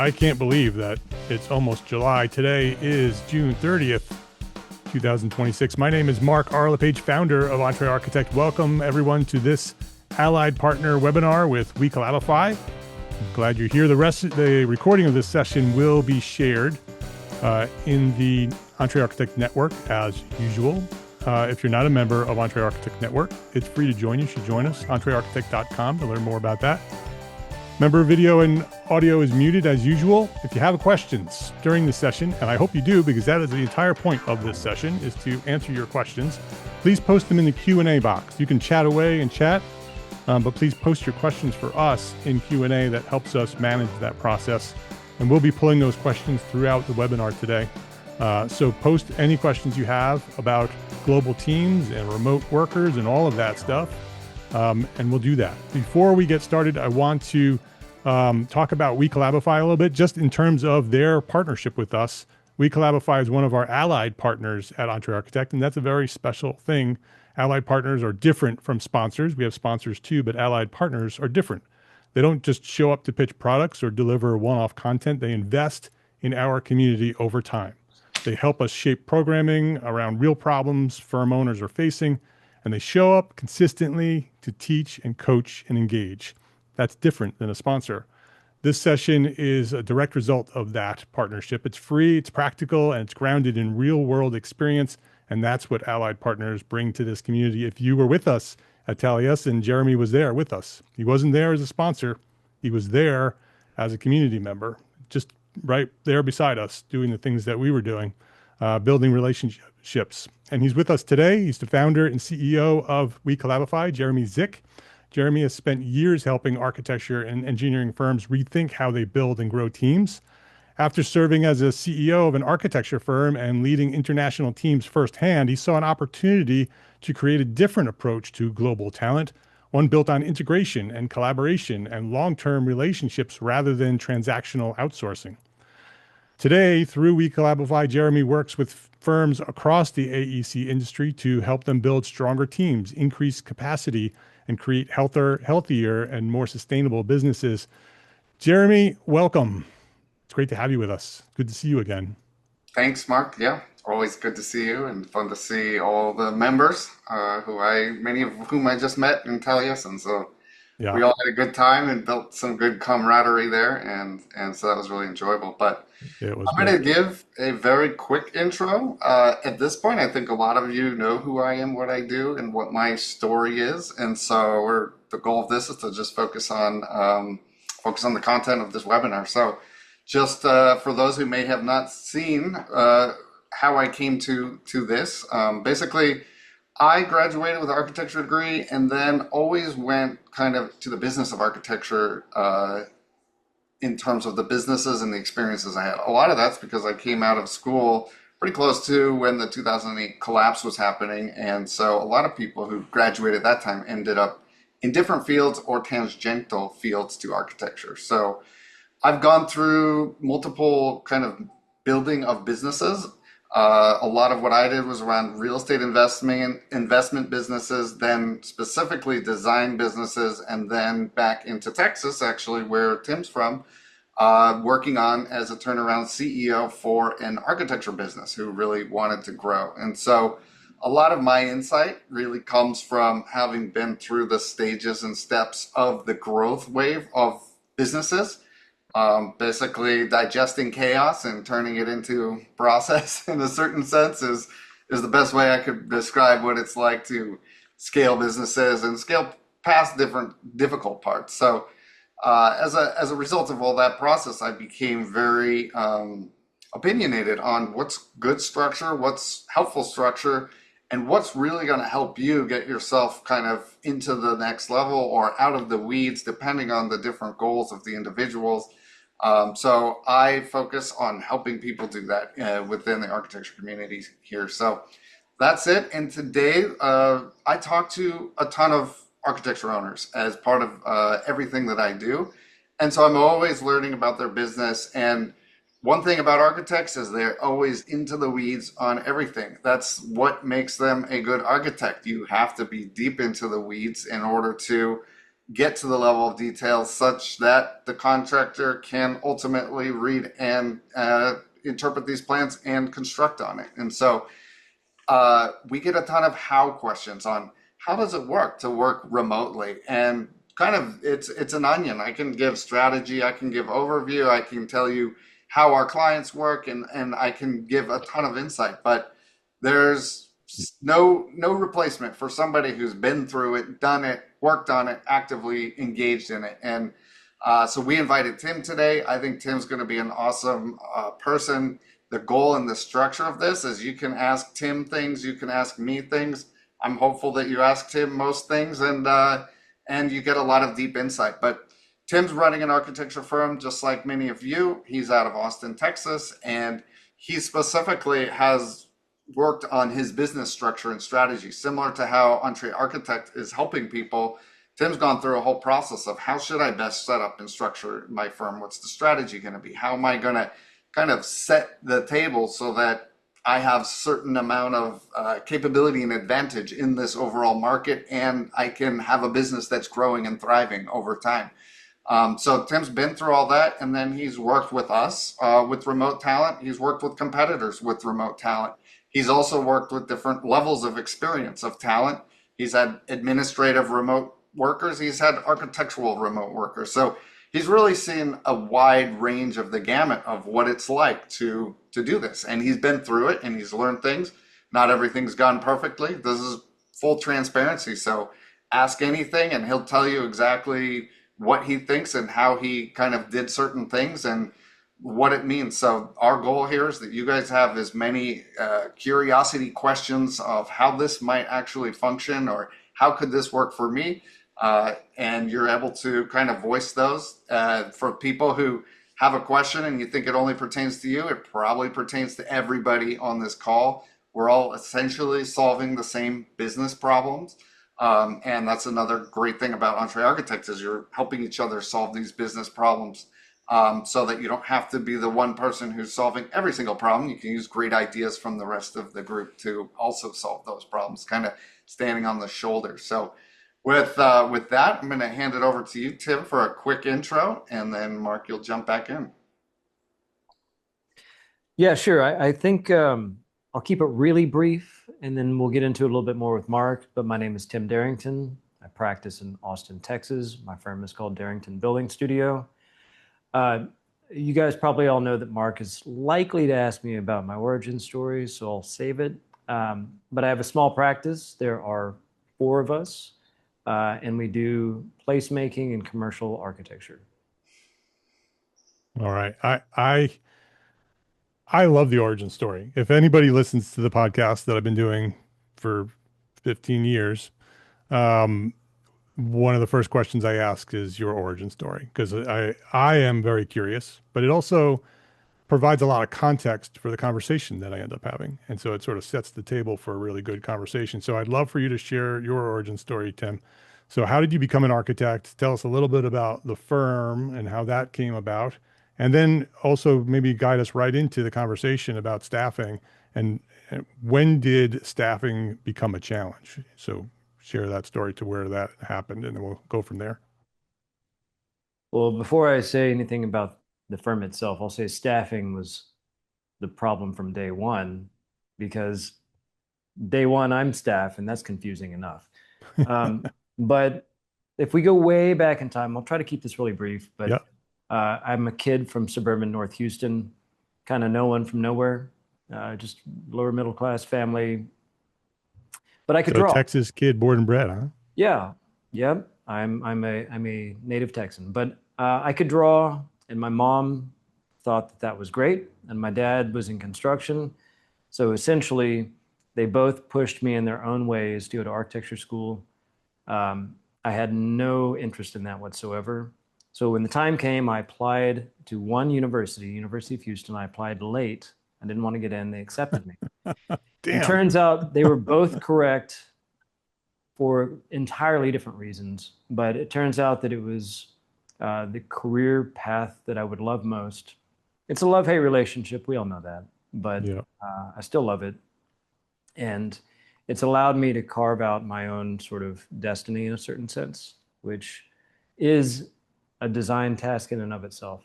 I can't believe that it's almost July. Today is June 30th, 2026. My name is Mark R. LePage, founder of EntreArchitect. Welcome everyone to this Allied Partner webinar with WeCollabify. I'm glad you're here. The recording of this session will be shared in the EntreArchitect network as usual. If you're not a member of EntreArchitect network, it's free to join. You should join us, entrearchitect.com, to learn more about that. Remember, video and audio is muted as usual. If you have questions during the session, and I hope you do, because that is the entire point of this session, is to answer your questions, please post them in the Q&A box. You can chat away and chat, but please post your questions for us in Q&A. That helps us manage that process. And we'll be pulling those questions throughout the webinar today. So post any questions you have about global teams and remote workers and all of that stuff, and we'll do that. Before we get started, I want to talk about WeCollabify a little bit, just in terms of their partnership with us. WeCollabify is one of our allied partners at EntreArchitect, and that's a very special thing. Allied partners are different from sponsors. We have sponsors too, but allied partners are different. They don't just show up to pitch products or deliver one-off content. They invest in our community over time. They help us shape programming around real problems firm owners are facing, and they show up consistently to teach and coach and engage. That's different than a sponsor. This session is a direct result of that partnership. It's free, it's practical, and it's grounded in real-world experience, and that's what allied partners bring to this community. If you were with us at Taliesin, Jeremy was there with us. He wasn't there as a sponsor. He was there as a community member, just right there beside us, doing the things that we were doing, building relationships. And he's with us today. He's the founder and CEO of WeCollabify, Jeremy Zick. Jeremy has spent years helping architecture and engineering firms rethink how they build and grow teams. After serving as a CEO of an architecture firm and leading international teams firsthand, he saw an opportunity to create a different approach to global talent, one built on integration and collaboration and long-term relationships rather than transactional outsourcing. Today, through WeCollabify, Jeremy works with firms across the AEC industry to help them build stronger teams, increase capacity, and create healthier and more sustainable businesses. Jeremy, welcome. It's great to have you with us. Good to see you again. Thanks, Mark. Yeah, always good to see you, and fun to see all the members, many of whom I just met in Taliesin. So yeah, we all had a good time and built some good camaraderie there, and so that was really enjoyable. But I'm going to give a very quick intro. At this point, I think a lot of you know who I am, what I do, and what my story is. And so the goal of this is to just focus on the content of this webinar. So just for those who may have not seen how I came to this, basically, I graduated with an architecture degree and then always went kind of to the business of architecture in terms of the businesses and the experiences I had. A lot of that's because I came out of school pretty close to when the 2008 collapse was happening. And so a lot of people who graduated at that time ended up in different fields or tangential fields to architecture. So I've gone through multiple kind of building of businesses. A lot of what I did was around real estate investment businesses, then specifically design businesses, and then back into Texas, actually, where Tim's from, working on as a turnaround CEO for an architecture business who really wanted to grow. And so a lot of my insight really comes from having been through the stages and steps of the growth wave of businesses. Basically digesting chaos and turning it into process in a certain sense is the best way I could describe what it's like to scale businesses and scale past different difficult parts. So as a result of all that process, I became very opinionated on what's good structure, what's helpful structure, and what's really going to help you get yourself kind of into the next level or out of the weeds, depending on the different goals of the individuals. So I focus on helping people do that within the architecture community here. So that's it. And today I talk to a ton of architecture owners as part of everything that I do. And so I'm always learning about their business. And one thing about architects is they're always into the weeds on everything. That's what makes them a good architect. You have to be deep into the weeds in order to get to the level of detail such that the contractor can ultimately read and interpret these plans and construct on it. And so we get a ton of how questions on how does it work to work remotely, and kind of it's an onion. I can give strategy, I can give overview, I can tell you how our clients work, and I can give a ton of insight. But there's no replacement for somebody who's been through it, done it, worked on it, actively engaged in it. And so we invited Tim today. I think Tim's going to be an awesome person. The goal and the structure of this is you can ask Tim things, you can ask me things. I'm hopeful that you ask Tim most things, and you get a lot of deep insight. But Tim's running an architecture firm just like many of you. He's out of Austin, Texas, and he specifically has worked on his business structure and strategy, similar to how EntreArchitect is helping people. Tim's gone through a whole process of how should I best set up and structure my firm? What's the strategy going to be? How am I going to kind of set the table so that I have certain amount of capability and advantage in this overall market, and I can have a business that's growing and thriving over time. So Tim's been through all that, and then he's worked with us with remote talent. He's worked with competitors with remote talent. He's also worked with different levels of experience of talent. He's had administrative remote workers. He's had architectural remote workers. So he's really seen a wide range of the gamut of what it's like to do this. And he's been through it and he's learned things. Not everything's gone perfectly. This is full transparency. So ask anything and he'll tell you exactly what he thinks and how he kind of did certain things and what it means. So our goal here is that you guys have as many curiosity questions of how this might actually function or how could this work for me, and you're able to kind of voice those. For people who have a question and you think it only pertains to you, it probably pertains to everybody on this call. We're all essentially solving the same business problems. And that's another great thing about EntreArchitect is you're helping each other solve these business problems, so that you don't have to be the one person who's solving every single problem. You can use great ideas from the rest of the group to also solve those problems, kind of standing on the shoulder. So with that, I'm going to hand it over to you, Tim, for a quick intro, and then Mark, you'll jump back in. Yeah, sure. I think I'll keep it really brief, and then we'll get into it a little bit more with Mark. But my name is Tim Derrington. I practice in Austin, Texas. My firm is called Derrington Building Studio. You guys probably all know that Mark is likely to ask me about my origin story, so I'll save it. But I have a small practice. There are 4 of us, and we do placemaking and commercial architecture. All right. I love the origin story. If anybody listens to the podcast that I've been doing for 15 years, one of the first questions I ask is your origin story, because I am very curious, but it also provides a lot of context for the conversation that I end up having. And so it sort of sets the table for a really good conversation. So I'd love for you to share your origin story, Tim. So how did you become an architect? Tell us a little bit about the firm and how that came about. And then also maybe guide us right into the conversation about staffing and when did staffing become a challenge? So share that story to where that happened, and then we'll go from there. Well, before I say anything about the firm itself, I'll say staffing was the problem from day one, because day one I'm staff, and that's confusing enough. But if we go way back in time, I'll try to keep this really brief, but Yep. I'm a kid from suburban North Houston, kind of no one from nowhere, just lower middle class family. But I could draw. Texas kid, born and bred, huh? Yeah, yep. I'm a native Texan, but I could draw, and my mom thought that was great, and my dad was in construction. So essentially, they both pushed me in their own ways to go to architecture school. I had no interest in that whatsoever. So when the time came, I applied to one university, University of Houston. I applied late. I didn't want to get in. They accepted me. It turns out they were both correct for entirely different reasons, but it turns out that it was the career path that I would love most. It's a love-hate relationship. We all know that, but Yeah. I still love it. And it's allowed me to carve out my own sort of destiny in a certain sense, which is a design task in and of itself.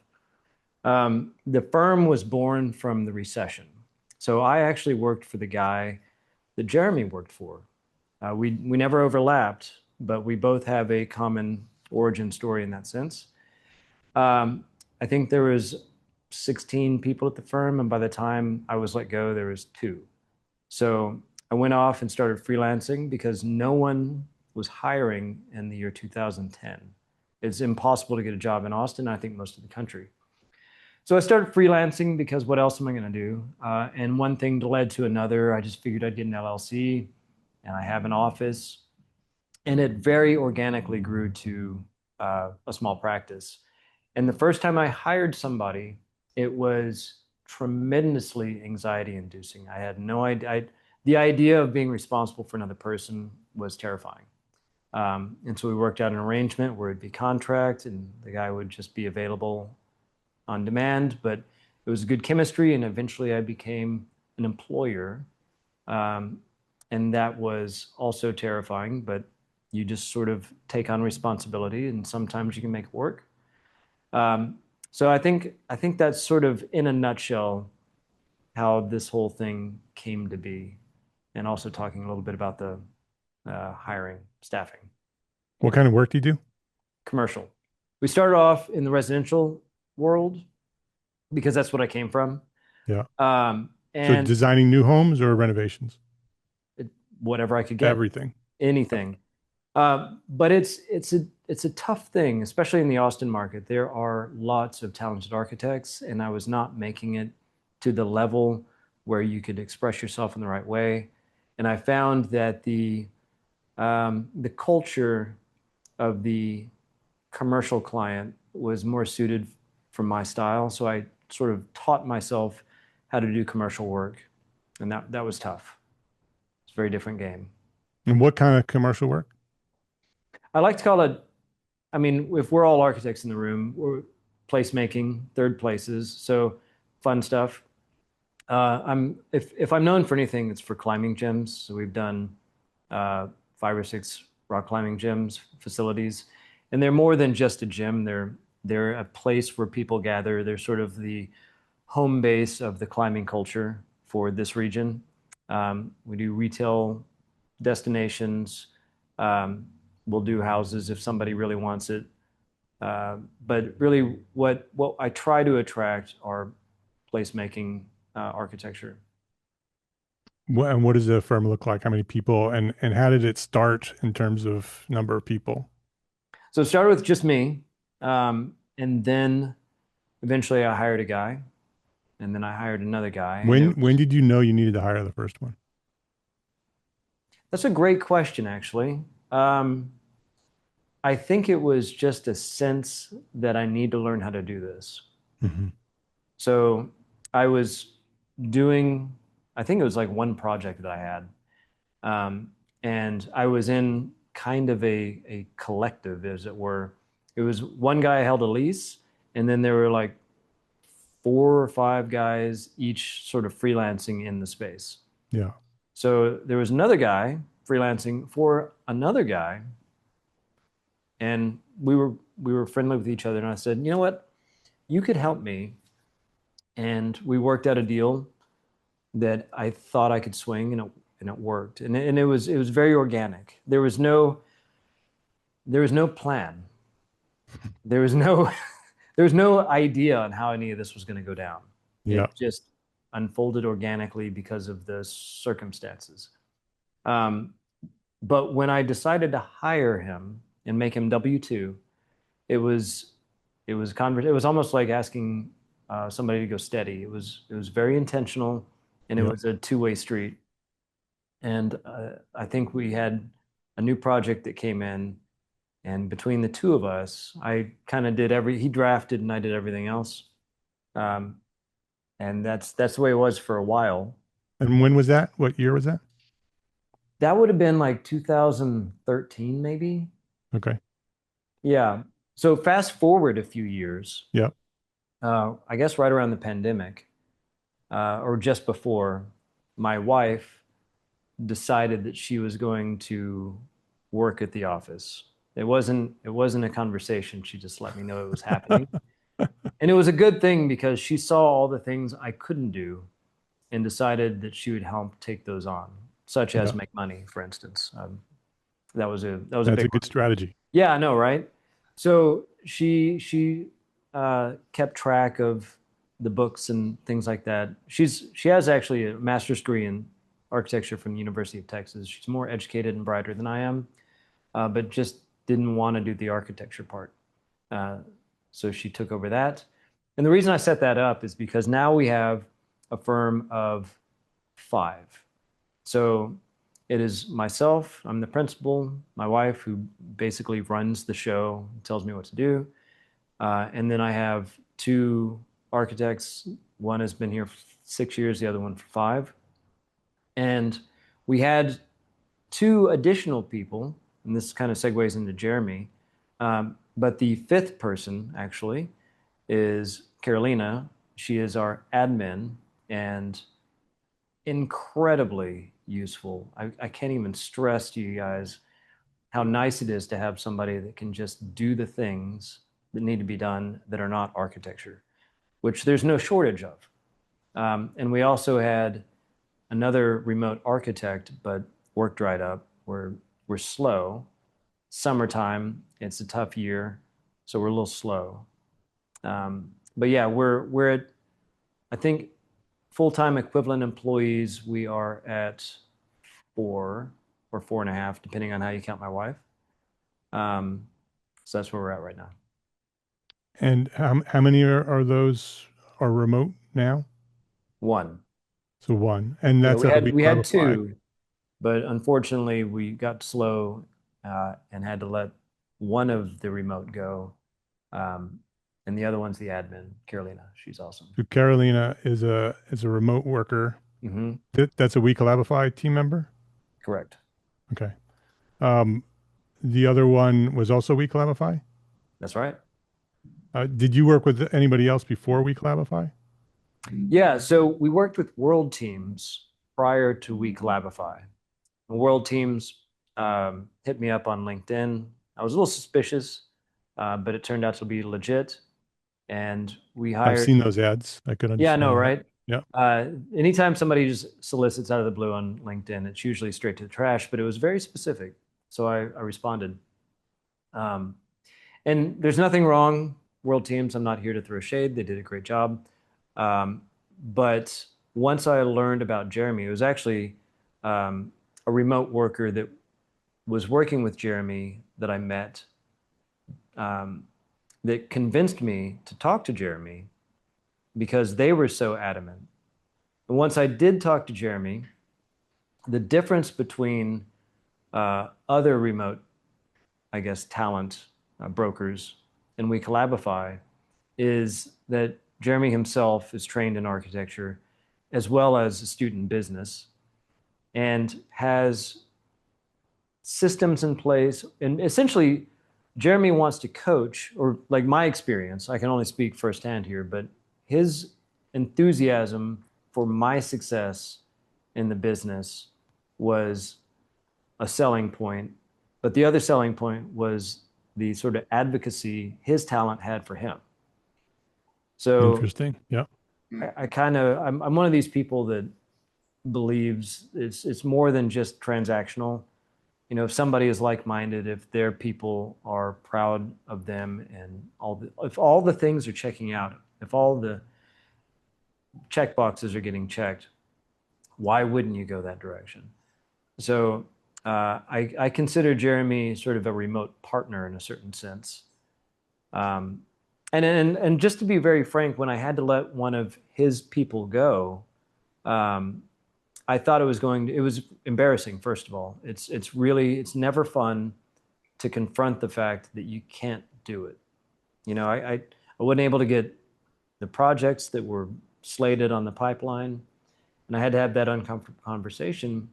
The firm was born from the recession. So I actually worked for the guy that Jeremy worked for. We never overlapped, but we both have a common origin story in that sense. I think there was 16 people at the firm, and by the time I was let go, there was 2. So I went off and started freelancing because no one was hiring in the year 2010. It's impossible to get a job in Austin, I think most of the country. So I started freelancing because what else am I going to do? And one thing led to another. I just figured I'd get an LLC, and I have an office. And it very organically grew to a small practice. And the first time I hired somebody, it was tremendously anxiety inducing. I had no idea. The idea of being responsible for another person was terrifying. And so we worked out an arrangement where it'd be contract and the guy would just be available on demand, but it was good chemistry. And eventually I became an employer. And that was also terrifying, but you just sort of take on responsibility and sometimes you can make it work. So I think that's sort of in a nutshell how this whole thing came to be, and also talking a little bit about the hiring, staffing. What kind of work do you do? Commercial. We started off in the residential world because that's what I came from. Yeah. And so designing new homes or renovations? Whatever I could get. Everything. Anything. But it's a tough thing, especially in the Austin market. There are lots of talented architects, and I was not making it to the level where you could express yourself in the right way. And I found that the culture of the commercial client was more suited for my style. So I sort of taught myself how to do commercial work, and that was tough. It's a very different game. And what kind of commercial work? I like to call it, I mean, if we're all architects in the room, we're placemaking, third places, so fun stuff. If I'm known for anything, it's for climbing gyms. So we've done 5 or 6 rock climbing gyms, facilities, and they're more than just a gym. They're a place where people gather. They're sort of the home base of the climbing culture for this region. We do retail destinations. We'll do houses if somebody really wants it. But really what I try to attract are placemaking architecture. And what does the firm look like? How many people, and how did it start in terms of number of people? So it started with just me. And then eventually I hired a guy, and then I hired another guy. When did you know you needed to hire the first one? That's a great question, actually. I think it was just a sense that I need to learn how to do this. Mm-hmm. So I was doing, I think it was like one project that I had. And I was in kind of a collective, as it were. It was one guy held a lease, and then there were like 4 or 5 guys, each sort of freelancing in the space. Yeah. So there was another guy freelancing for another guy, and we were friendly with each other. And I said, you know what, you could help me. And we worked out a deal that I thought I could swing, and it worked. And it was very organic. There was no plan. There was no idea on how any of this was going to go down. Yeah. It just unfolded organically because of the circumstances. But when I decided to hire him and make him W-2, it was almost like asking somebody to go steady. It was very intentional, and it was a two-way street. And I think we had a new project that came in, and between the two of us, I kind of did he drafted and I did everything else. And that's the way it was for a while. And when was that? What year was that? That would have been like 2013, maybe. Okay. Yeah. So fast forward a few years. Yeah. I guess right around the pandemic, or just before, my wife decided that she was going to work at the office. It wasn't a conversation. She just let me know it was happening. And it was a good thing because she saw all the things I couldn't do and decided that she would help take those on, such as make money, for instance. That was a That's big a good strategy. Yeah, I know, right? So she kept track of the books and things like that. She has actually a master's degree in architecture from the University of Texas. She's more educated and brighter than I am, but just didn't want to do the architecture part. So she took over that. And the reason I set that up is because now we have a firm of 5. So it is myself, I'm the principal, my wife, who basically runs the show, tells me what to do. And then I have 2 architects. One has been here for 6 years, the other one for 5. And we had 2 additional people, and this kind of segues into Jeremy, but the 5th person actually is Carolina. She is our admin and incredibly useful. I can't even stress to you guys how nice it is to have somebody that can just do the things that need to be done that are not architecture, which there's no shortage of. And we also had another remote architect, but work dried up. We're slow. Summertime, it's a tough year, so we're a little slow. But yeah, we're at, I think, full-time equivalent employees, we are at 4 or 4.5, depending on how you count my wife. So that's where we're at right now. And how many are those are remote now? 1. So 1, and that's we had 2, but unfortunately we got slow and had to let one of the remote go. And the other one's the admin, Carolina. She's awesome. So Carolina is a remote worker. Mm-hmm. That's a WeCollabify team member? Correct. Okay. The other one was also WeCollabify? That's right. Did you work with anybody else before WeCollabify? Yeah, so we worked with World Teams prior to WeCollabify. World Teams hit me up on LinkedIn. I was a little suspicious, but it turned out to be legit. And we hired. I've seen those ads. I could understand. Yeah, I know, right? Yeah. Anytime somebody just solicits out of the blue on LinkedIn, it's usually straight to the trash, but it was very specific. So I responded. And there's nothing wrong, World Teams. I'm not here to throw shade. They did a great job. But once I learned about Jeremy, it was actually a remote worker that was working with Jeremy that I met that convinced me to talk to Jeremy because they were so adamant. And once I did talk to Jeremy, the difference between other remote, I guess, talent brokers and WeCollabify is that Jeremy himself is trained in architecture as well as a student in business and has systems in place. And essentially, Jeremy wants to coach, or like my experience, I can only speak firsthand here, but his enthusiasm for my success in the business was a selling point. But the other selling point was the sort of advocacy his talent had for him. So interesting. Yeah. I'm one of these people that believes it's more than just transactional. You know, if somebody is like-minded, if their people are proud of them, and if all the things are checking out, if all the check boxes are getting checked, why wouldn't you go that direction? So I consider Jeremy sort of a remote partner in a certain sense. And just to be very frank, when I had to let one of his people go, I thought it was embarrassing, first of all. It's never fun to confront the fact that you can't do it. You know, I wasn't able to get the projects that were slated on the pipeline, and I had to have that uncomfortable conversation,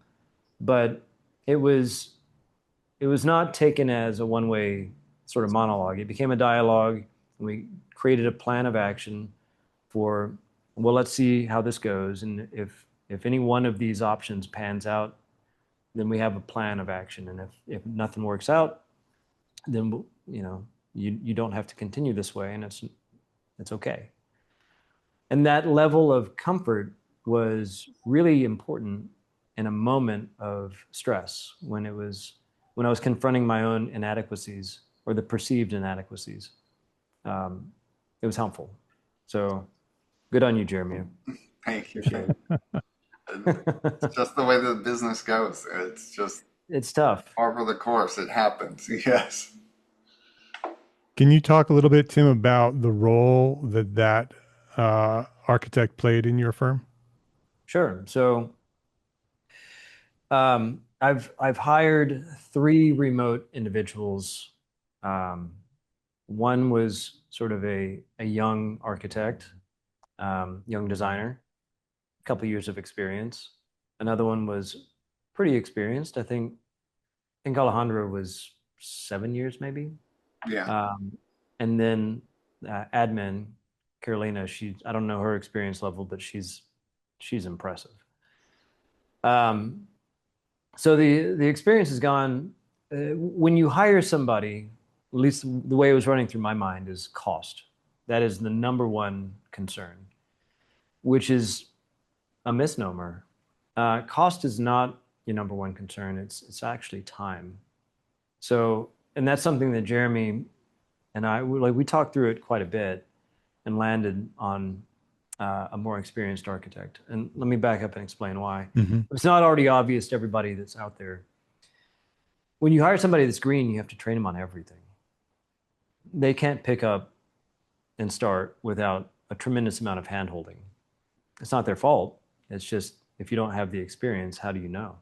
but it was not taken as a one-way sort of monologue. It became a dialogue, and we created a plan of action for, well, let's see how this goes, and if any one of these options pans out, then we have a plan of action. And if nothing works out, then you don't have to continue this way, and it's okay. And that level of comfort was really important in a moment of stress when I was confronting my own inadequacies or the perceived inadequacies. It was helpful. So good on you, Jeremy. Thank you. Appreciate it. It's just the way the business goes. It's tough. Par for the course. It happens. Yes. Can you talk a little bit, Tim, about the role that architect played in your firm? Sure. So I've hired 3 remote individuals. One was sort of a young architect, young designer, a couple of years of experience. Another one was pretty experienced. I think Alejandro was 7 years maybe. Yeah. And then admin Carolina, I don't know her experience level, but she's impressive. So the experience has gone, when you hire somebody, at least the way it was running through my mind, is cost. That is the number one concern, which is a misnomer. Cost is not your number one concern. It's actually time. So, and that's something that Jeremy and I, we talked through it quite a bit and landed on a more experienced architect. And let me back up and explain why. Mm-hmm. It's not already obvious to everybody that's out there. When you hire somebody that's green, you have to train them on everything. They can't pick up and start without a tremendous amount of hand-holding. It's not their fault. It's just, if you don't have the experience, how do you know?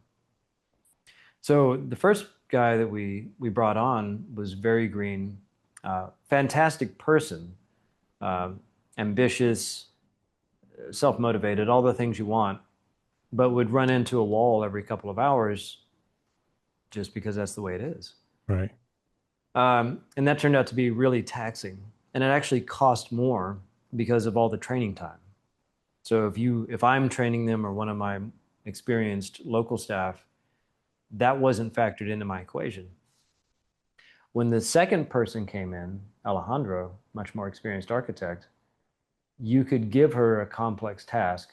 So the first guy that we brought on was very green, fantastic person, ambitious, self-motivated, all the things you want, but would run into a wall every couple of hours just because that's the way it is. Right. And that turned out to be really taxing. And it actually cost more because of all the training time. So if I'm training them or one of my experienced local staff, that wasn't factored into my equation. When the second person came in, Alejandro, much more experienced architect, you could give her a complex task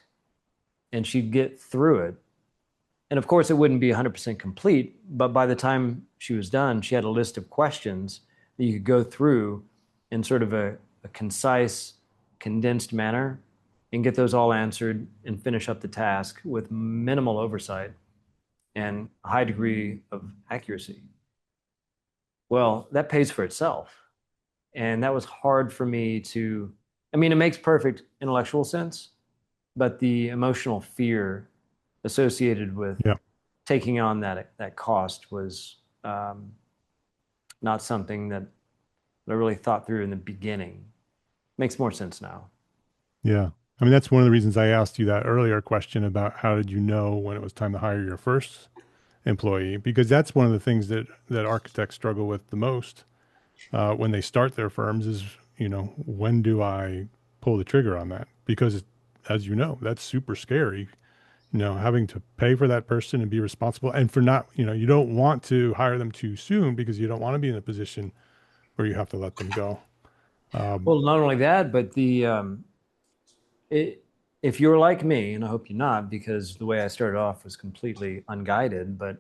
and she'd get through it. And of course, it wouldn't be 100% complete, but by the time she was done, she had a list of questions that you could go through in sort of a concise, condensed manner and get those all answered and finish up the task with minimal oversight and a high degree of accuracy. Well, that pays for itself. And that was hard for me to, I mean, it makes perfect intellectual sense, but the emotional fear associated with taking on that cost was not something that I really thought through in the beginning. Makes more sense now. Yeah. I mean, that's one of the reasons I asked you that earlier question about how did you know when it was time to hire your first employee, because that's one of the things that architects struggle with the most when they start their firms is, when do I pull the trigger on that? Because as you know, that's super scary, having to pay for that person and be responsible and for not, you don't want to hire them too soon because you don't want to be in a position where you have to let them go. Well, not only that, but if you're like me, and I hope you're not, because the way I started off was completely unguided, but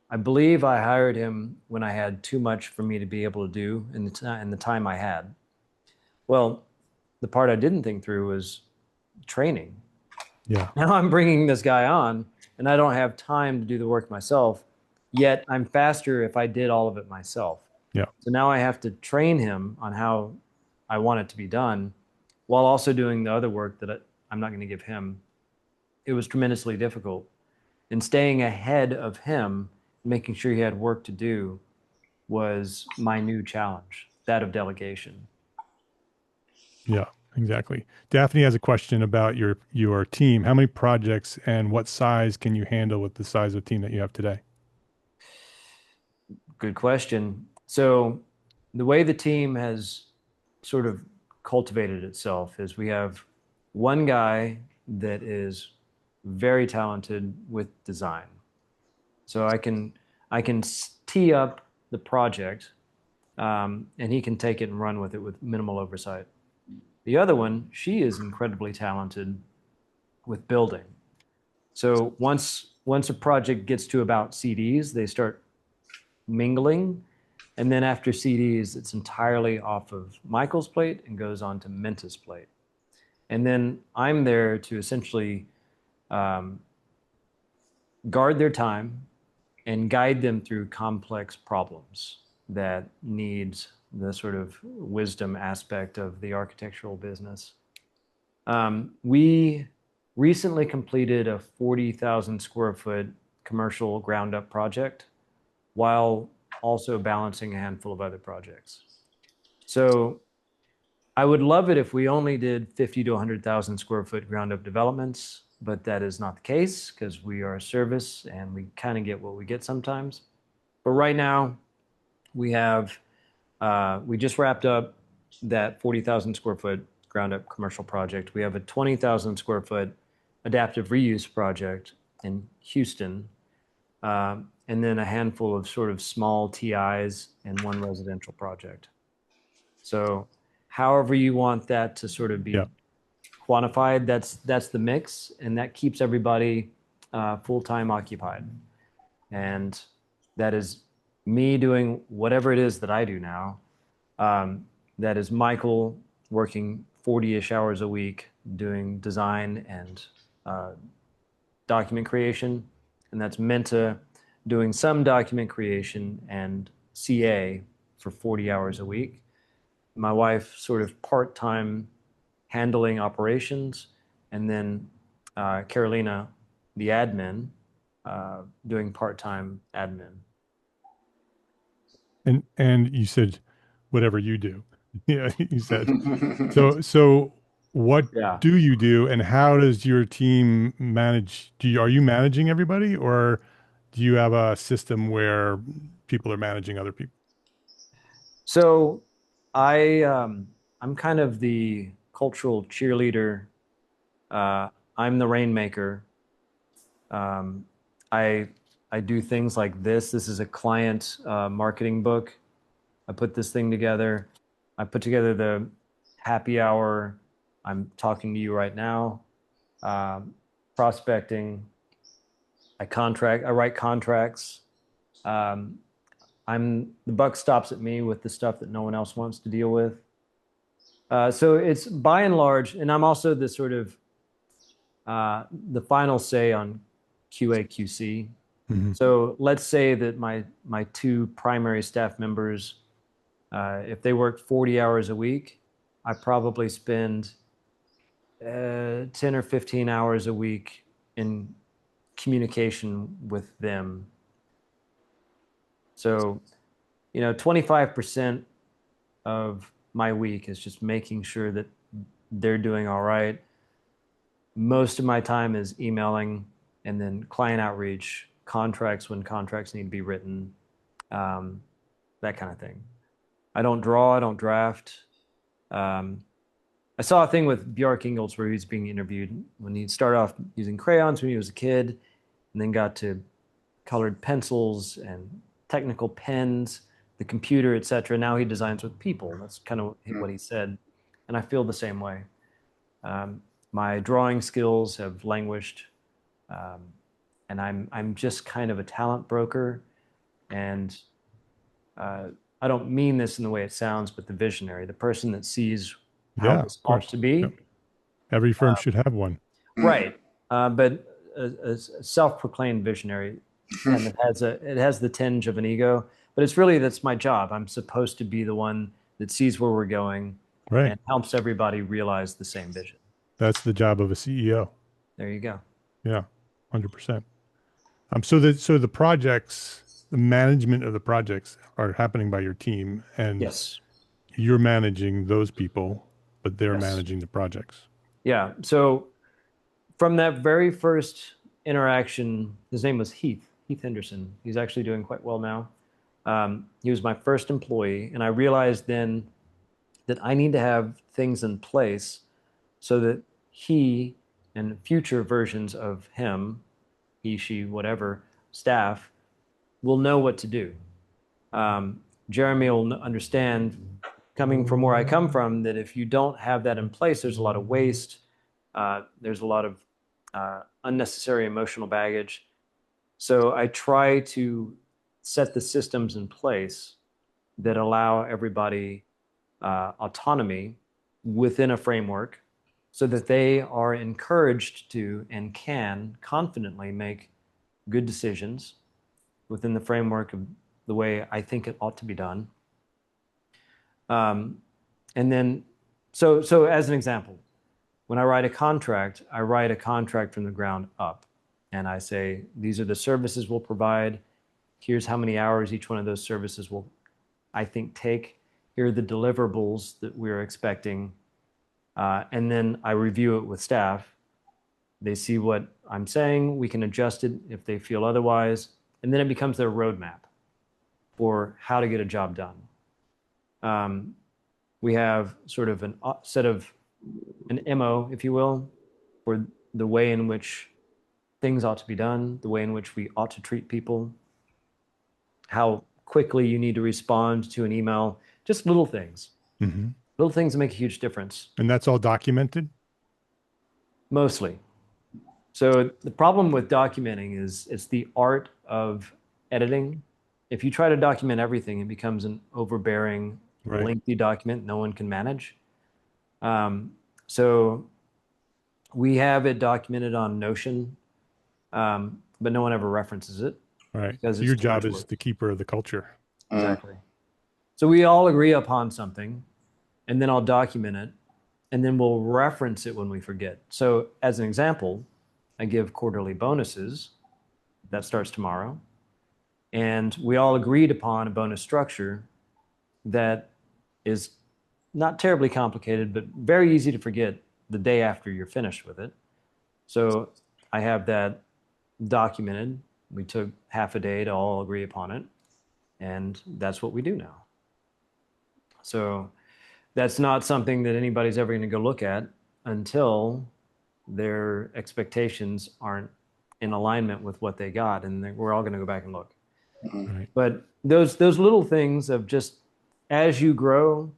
I believe I hired him when I had too much for me to be able to do in the time I had. Well, the part I didn't think through was training. Yeah. Now I'm bringing this guy on and I don't have time to do the work myself, yet I'm faster if I did all of it myself. Yeah. So now I have to train him on how I want it to be done while also doing the other work that I'm not going to give him. It was tremendously difficult. And staying ahead of him, making sure he had work to do, was my new challenge, that of delegation. Yeah, exactly. Daphne has a question about your team. How many projects and what size can you handle with the size of team that you have today? Good question. So the way the team has sort of cultivated itself is we have one guy that is very talented with design. So I can tee up the project and he can take it and run with it with minimal oversight. The other one, she is incredibly talented with building. So once a project gets to about CDs, they start mingling. And then after CDs, it's entirely off of Michael's plate and goes on to Menta's plate. And then I'm there to essentially guard their time and guide them through complex problems that needs the sort of wisdom aspect of the architectural business. We recently completed a 40,000 square foot commercial ground up project while also balancing a handful of other projects. So I would love it if we only did 50 to 100,000 square foot ground up developments, but that is not the case because we are a service and we kind of get what we get sometimes. But right now we have, we just wrapped up that 40,000 square foot ground up commercial project. We have a 20,000 square foot adaptive reuse project in Houston, and then a handful of sort of small TIs and one residential project. So however you want that to sort of be quantified, that's the mix, and that keeps everybody full-time occupied. And that is me doing whatever it is that I do now. That is Michael working 40-ish hours a week doing design and document creation. And that's Menta doing some document creation and CA for 40 hours a week. My wife sort of part-time handling operations, and then Carolina, the admin, doing part-time admin. And you said whatever you do. Yeah, you said. So what do you do, and how does your team manage? Are you managing everybody, or do you have a system where people are managing other people? So I'm kind of the cultural cheerleader. I'm the rainmaker. I do things like this. This is a client marketing book. I put this thing together. I put together the happy hour. I'm talking to you right now. Prospecting. I write contracts. The buck stops at me with the stuff that no one else wants to deal with. So it's by and large, and I'm also the sort of the final say on QA QC. Mm-hmm. So let's say that my two primary staff members, if they work 40 hours a week, I probably spend 10 or 15 hours a week in communication with them. So, 25% of my week is just making sure that they're doing all right. Most of my time is emailing, and then client outreach, contracts when contracts need to be written, that kind of thing. I don't draw, I don't draft. I saw a thing with Bjork Ingels where he was being interviewed when he started off using crayons when he was a kid, and then got to colored pencils and technical pens, the computer, etc. Now he designs with people. That's kind of what he said. And I feel the same way. My drawing skills have languished, and I'm just kind of a talent broker. And I don't mean this in the way it sounds, but the visionary, the person that sees how this ought to be. Yep. Every firm should have one. Right. But a self-proclaimed visionary, and it has the tinge of an ego, but it's really, that's my job. I'm supposed to be the one that sees where we're going, right, and helps everybody realize the same vision. That's the job of a CEO. There you go. Yeah, 100%. So the projects, the management of the projects are happening by your team, and yes, you're managing those people, but they're managing the projects. Yeah. So from that very first interaction, his name was Heath Henderson. He's actually doing quite well now. He was my first employee, and I realized then that I need to have things in place so that he and future versions of him, he, she, whatever, staff, will know what to do. Jeremy will understand, coming from where I come from, that if you don't have that in place, there's a lot of waste. There's a lot of unnecessary emotional baggage. So I try to set the systems in place that allow everybody autonomy within a framework so that they are encouraged to and can confidently make good decisions within the framework of the way I think it ought to be done. And then, so as an example, when I write a contract from the ground up. And I say, these are the services we'll provide. Here's how many hours each one of those services will, I think, take. Here are the deliverables that we're expecting. And then I review it with staff. They see what I'm saying. We can adjust it if they feel otherwise. And then it becomes their roadmap for how to get a job done. We have sort of an MO, if you will, for the way in which things ought to be done, the way in which we ought to treat people, how quickly you need to respond to an email, just little things. Mm-hmm. Little things that make a huge difference. And that's all documented? Mostly. So the problem with documenting is it's the art of editing. If you try to document everything, it becomes an overbearing, lengthy document no one can manage. So we have it documented on Notion, but no one ever references it. Right. So your job is the keeper of the culture. Exactly. So we all agree upon something, and then I'll document it, and then we'll reference it when we forget. So as an example, I give quarterly bonuses. That starts tomorrow. And we all agreed upon a bonus structure that is not terribly complicated, but very easy to forget the day after you're finished with it. So I have that documented. We took half a day to all agree upon it, and that's what we do now. So that's not something that anybody's ever going to go look at until their expectations aren't in alignment with what they got, and we're all going to go back and look. Right. But those little things of just as you grow,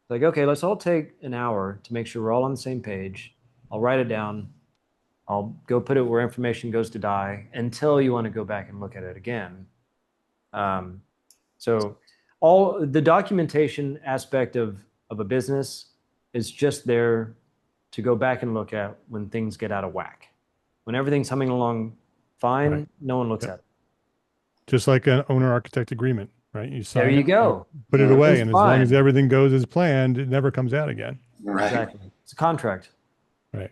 like, okay, let's all take an hour to make sure we're all on the same page. I'll write it down. I'll go put it where information goes to die until you want to go back and look at it again. So all the documentation aspect of a business is just there to go back and look at when things get out of whack. When everything's humming along fine, no one looks at it. Just like an owner-architect agreement, right? You sign there you go. Put it away, and as long as everything goes as planned, it never comes out again. Right. Exactly. It's a contract. Right.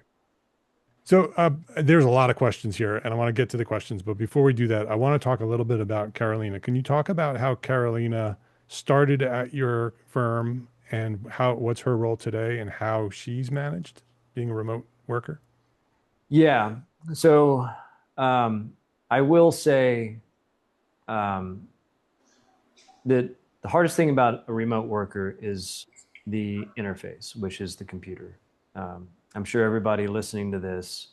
So there's a lot of questions here, and I want to get to the questions. But before we do that, I want to talk a little bit about Carolina. Can you talk about how Carolina started at your firm and what's her role today and how she's managed being a remote worker? Yeah. So I will say that the hardest thing about a remote worker is the interface, which is the computer. I'm sure everybody listening to this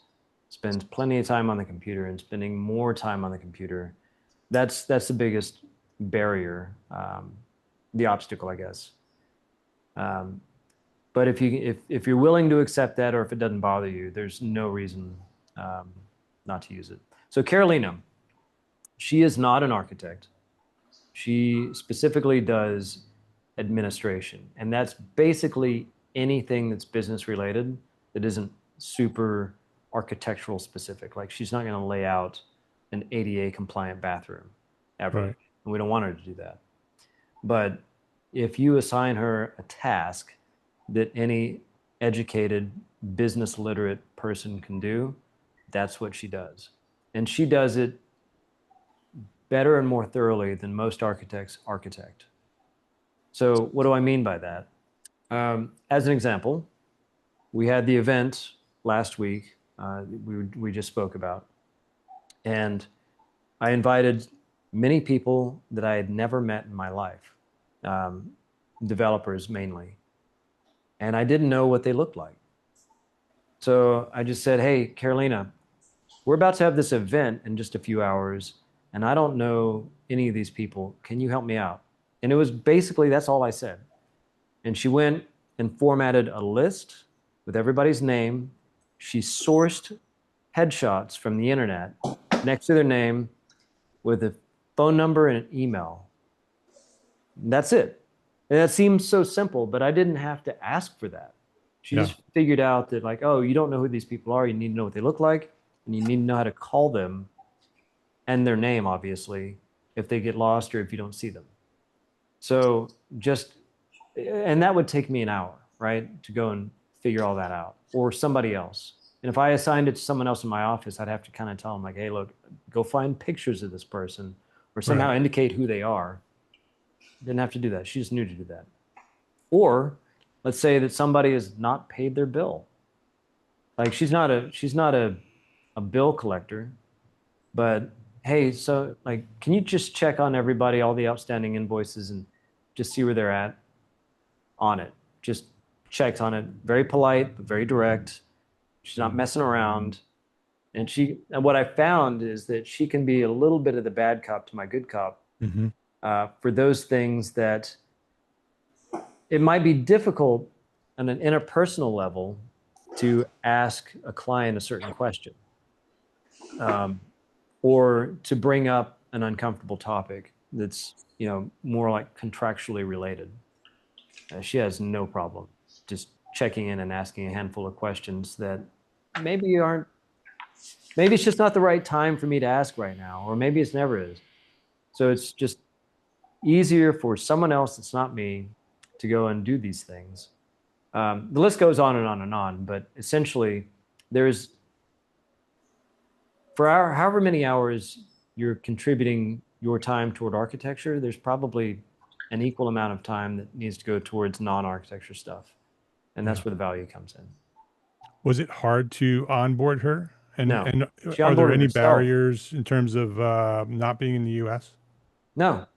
spends plenty of time on the computer and spending more time on the computer. That's the biggest barrier, the obstacle, I guess. But if you're willing to accept that, or if it doesn't bother you, there's no reason not to use it. So Carolina, she is not an architect. She specifically does administration, and that's basically anything that's business related that isn't super architectural specific. Like, she's not going to lay out an ADA compliant bathroom ever. Right. And we don't want her to do that. But if you assign her a task that any educated, business literate person can do, that's what she does. And she does it better and more thoroughly than most architects architect. So what do I mean by that? As an example, we had the event last week we just spoke about. And I invited many people that I had never met in my life, developers mainly. And I didn't know what they looked like. So I just said, hey, Carolina, we're about to have this event in just a few hours, and I don't know any of these people. Can you help me out? And it was basically, that's all I said. And she went and formatted a list with everybody's name. She sourced headshots from the internet next to their name with a phone number and an email. And that's it. And that seems so simple, but I didn't have to ask for that. She just figured out that, like, oh, you don't know who these people are. You need to know what they look like, and you need to know how to call them and their name, obviously, if they get lost or if you don't see them. So and that would take me an hour, right, to go and figure all that out, or somebody else. And if I assigned it to someone else in my office, I'd have to kind of tell them, like, hey, look, go find pictures of this person or somehow indicate who they are. Didn't have to do that. She just knew to do that. Or let's say that somebody has not paid their bill. Like, she's not a bill collector, but hey, so, like, can you just check on everybody, all the outstanding invoices, and just see where they're at on it? Just checks on it. Very polite, but very direct. She's not messing around. And what I found is that she can be a little bit of the bad cop to my good cop for those things that it might be difficult on an interpersonal level to ask a client a certain question, or to bring up an uncomfortable topic that's, more like contractually related. She has no problem just checking in and asking a handful of questions that maybe it's just not the right time for me to ask right now, or maybe it's never is. So it's just easier for someone else that's not me to go and do these things. The list goes on and on and on, but essentially for however many hours you're contributing your time toward architecture, there's probably an equal amount of time that needs to go towards non-architecture stuff. And that's where the value comes in. Was it hard to onboard her? No. And She are there onboarded any herself. barriers in terms of not being in the US? No.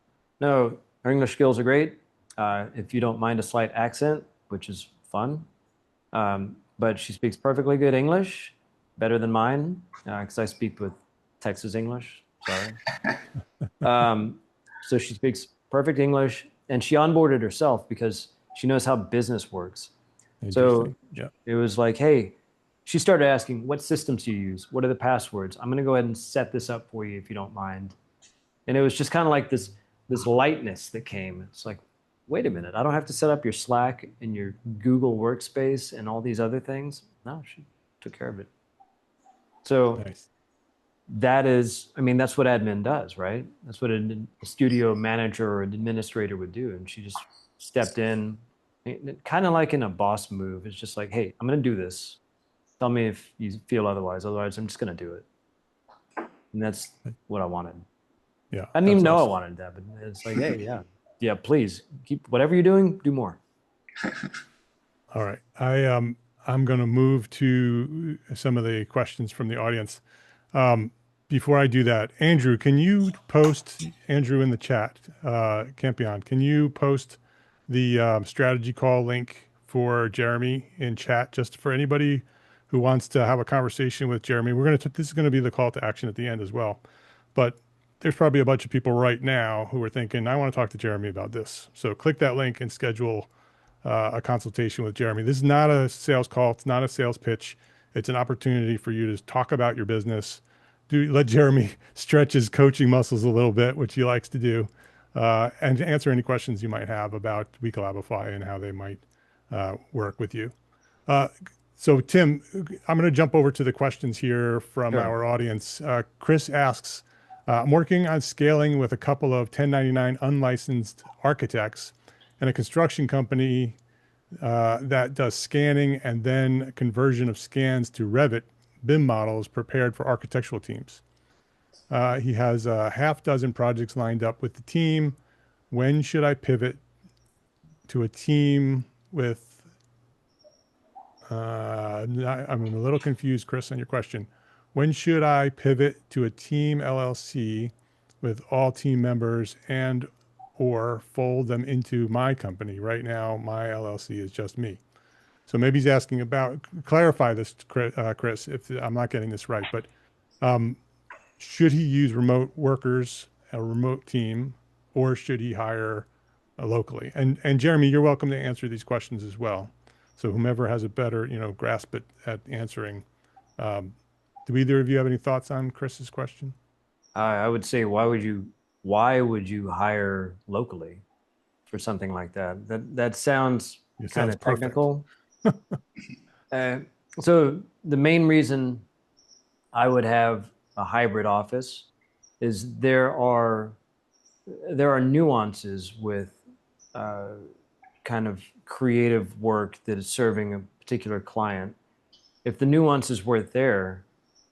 Her English skills are great. If you don't mind a slight accent, which is fun. But she speaks perfectly good English, better than mine, because I speak with Texas English. Sorry. So she speaks perfect English, and she onboarded herself because she knows how business works. So it was like, hey, she started asking, what systems do you use? What are the passwords? I'm going to go ahead and set this up for you if you don't mind. And it was just kind of like this lightness that came. It's like, wait a minute, I don't have to set up your Slack and your Google Workspace and all these other things. No, she took care of it. So that's what admin does, right? That's what a studio manager or an administrator would do. And she just stepped in, kind of like in a boss move. It's just like, hey, I'm going to do this. Tell me if you feel otherwise. Otherwise, I'm just going to do it. And that's what I wanted. Yeah. I didn't even know I wanted that, but it's like, hey, yeah, please keep whatever you're doing, do more. All right. I'm going to move to some of the questions from the audience. Before I do that, Andrew, can you post Andrew in the chat? Campion, can you post the strategy call link for Jeremy in chat, just for anybody who wants to have a conversation with Jeremy? This is going to be the call to action at the end as well, but there's probably a bunch of people right now who are thinking, I want to talk to Jeremy about this. So click that link and schedule a consultation with Jeremy. This is not a sales call. It's not a sales pitch. It's an opportunity for you to talk about your business. Let Jeremy stretch his coaching muscles a little bit, which he likes to do, and to answer any questions you might have about WeCollabify and how they might work with you. So Tim, I'm going to jump over to the questions here from our audience. Chris asks, I'm working on scaling with a couple of 1099 unlicensed architects and a construction company that does scanning and then conversion of scans to Revit BIM models prepared for architectural teams. He has a half dozen projects lined up with the team. When should I pivot to a team with, I'm a little confused, Chris, on your question. When should I pivot to a team LLC with all team members and or fold them into my company? Right now, my LLC is just me. So maybe he's asking about, clarify this, Chris, if I'm not getting this right, but should he use remote workers, a remote team, or should he hire locally. And Jeremy, you're welcome to answer these questions as well. So whomever has a better, grasp at answering. Do either of you have any thoughts on Chris's question? I would say, why would you hire locally for something like that? That sounds It kind sounds of perfect. technical. So the main reason I would have a hybrid office is there are nuances with kind of creative work that is serving a particular client. If the nuances weren't there,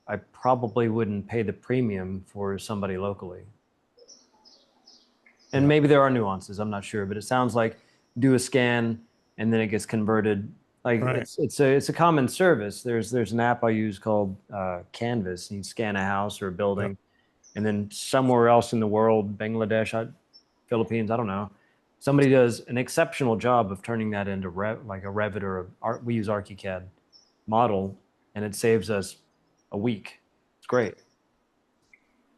I probably wouldn't pay the premium for somebody locally. And maybe there are nuances, I'm not sure, but it sounds like do a scan and then it gets converted. Like Right. it's a common service. There's an app I use called Canvas, and you scan a house or a building, and then somewhere else in the world, Bangladesh, Philippines, I don't know, somebody does an exceptional job of turning that into like a Revit or we use ArchiCAD model, and it saves us a week. It's great.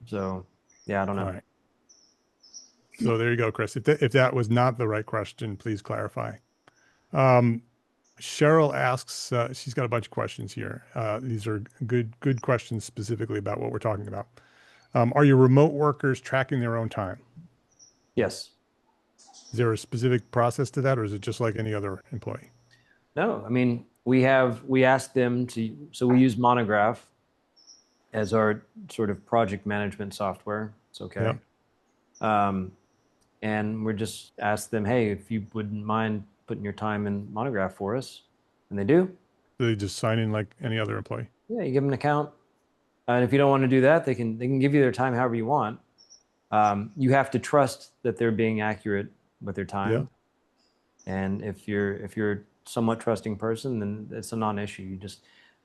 So yeah, I don't know. All right. So there you go, Chris. If that was not the right question, please clarify. Cheryl asks, she's got a bunch of questions here. These are good questions specifically about what we're talking about. Are your remote workers tracking their own time? Yes. Is there a specific process to that, or is it just like any other employee? No, I mean, we asked them to, so we use Monograph as our sort of project management software. It's okay. And we're just asked them, hey, if you wouldn't mind putting your time in Monograph for us, and they do. So they just sign in like any other employee? Yeah, you give them an account, and if you don't want to do that, they can give you their time however you want. You have to trust that they're being accurate with their time. Yeah. And if you're somewhat trusting person, then it's a non-issue.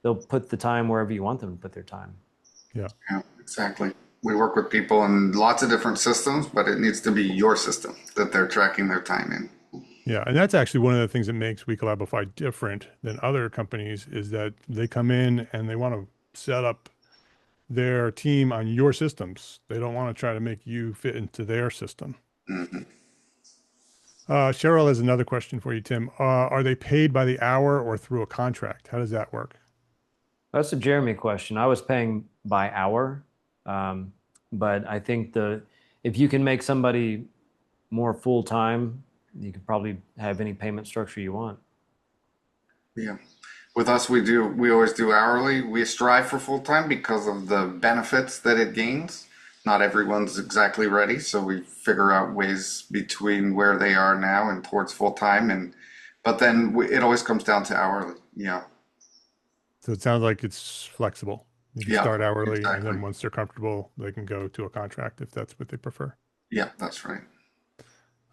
They'll put the time wherever you want them to put their time. Yeah. Yeah, exactly. We work with people in lots of different systems, but it needs to be your system that they're tracking their time in. Yeah, and that's actually one of the things that makes WeCollabify different than other companies is that they come in and they want to set up their team on your systems. They don't want to try to make you fit into their system. Mm-hmm. Cheryl has another question for you, Tim. Are they paid by the hour or through a contract? How does that work? That's a Jeremy question. I was paying by hour, but I think if you can make somebody more full-time, you could probably have any payment structure you want. Yeah. With us, we always do hourly. We strive for full-time because of the benefits that it gains. Not everyone's exactly ready, so we figure out ways between where they are now and towards full-time. But then it always comes down to hourly. Yeah. So it sounds like it's flexible. You can Yeah, start hourly, exactly. and then once they're comfortable, they can go to a contract if that's what they prefer. Yeah, that's right.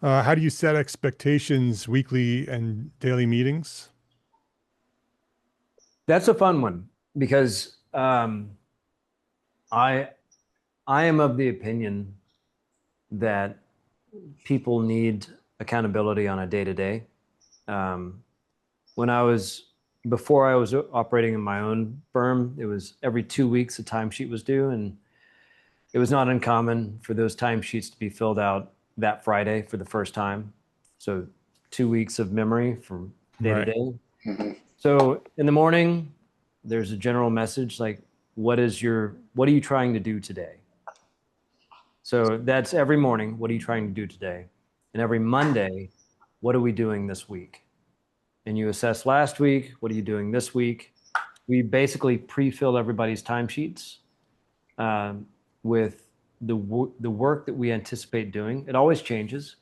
How do you set expectations weekly and daily meetings? That's a fun one because I am of the opinion that people need accountability on a day-to-day. Before I was operating in my own firm, it was every 2 weeks a timesheet was due, and it was not uncommon for those timesheets to be filled out that Friday for the first time. So 2 weeks of memory from day to day. Mm-hmm. So in the morning, there's a general message like, what are you trying to do today? So that's every morning, what are you trying to do today? And every Monday, what are we doing this week? And you assess last week, what are you doing this week? We basically pre-fill everybody's timesheets with the work that we anticipate doing. It always changes,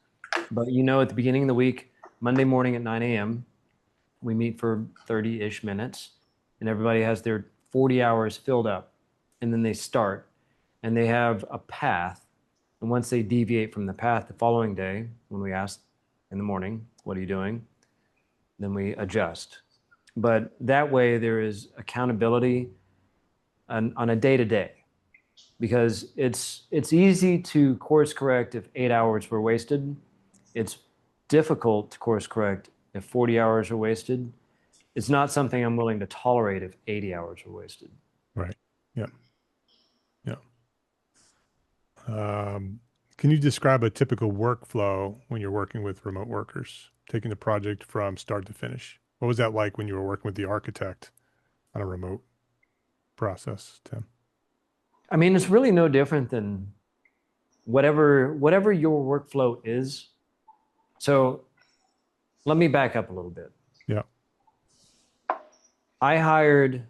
but at the beginning of the week, Monday morning at 9 a.m., we meet for 30-ish minutes, and everybody has their 40 hours filled up, and then they start, and they have a path. And once they deviate from the path the following day, when we ask in the morning, what are you doing? Then we adjust. But that way there is accountability on a day-to-day, because it's easy to course correct if 8 hours were wasted. It's difficult to course correct if 40 hours are wasted. It's not something I'm willing to tolerate if 80 hours are wasted. Right. Yeah. Yeah. Can you describe a typical workflow when you're working with remote workers, taking the project from start to finish? What was that like when you were working with the architect on a remote process, Tim? I mean, it's really no different than whatever your workflow is. So let me back up a little bit. Yeah. I hired